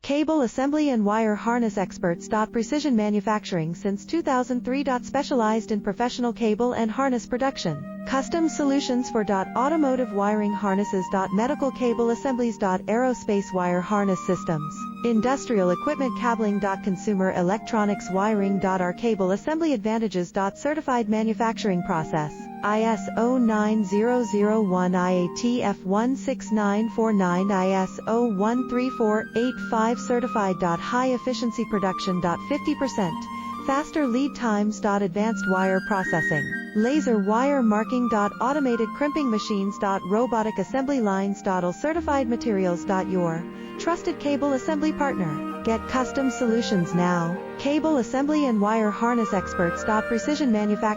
Cable assembly and wire harness experts. Precision manufacturing since 2003. Specialized in professional cable and harness production. Custom solutions for automotive wiring harnesses. Medical cable assemblies. Aerospace wire harness systems. Industrial equipment cabling. Consumer electronics wiring. Our cable assembly advantages. Certified manufacturing process. ISO 9001 IATF 16949 ISO 13485 certified. High efficiency production. 50% faster lead times. Advanced wire processing, laser wire marking. Automated crimping machines. Robotic assembly lines. All certified materials. Your trusted cable assembly partner. Get custom solutions now. Cable assembly and wire harness experts. Precision manufacturing.